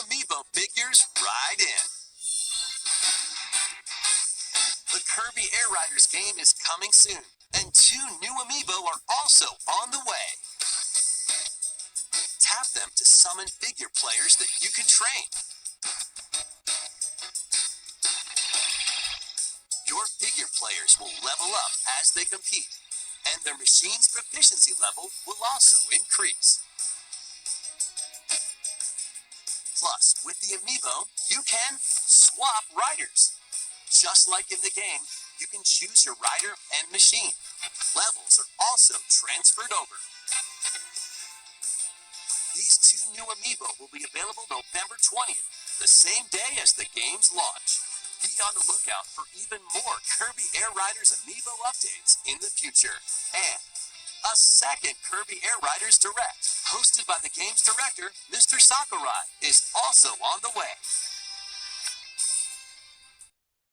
amiibo figures right in. The Kirby Air Riders game is coming soon, and 2 new amiibo are also on the way. Tap them to summon figure players that you can train. Your figure players will level up as they compete, and their machine's proficiency level will also increase. Plus, with the amiibo, you can swap riders. Just like in the game, you can choose your rider and machine. Levels are also transferred over. These 2 new amiibo will be available November 20th, the same day as the game's launch. Be on the lookout for even more Kirby Air Riders amiibo updates in the future. And a second Kirby Air Riders Direct, hosted by the game's director, Mr. Sakurai, is also on the way.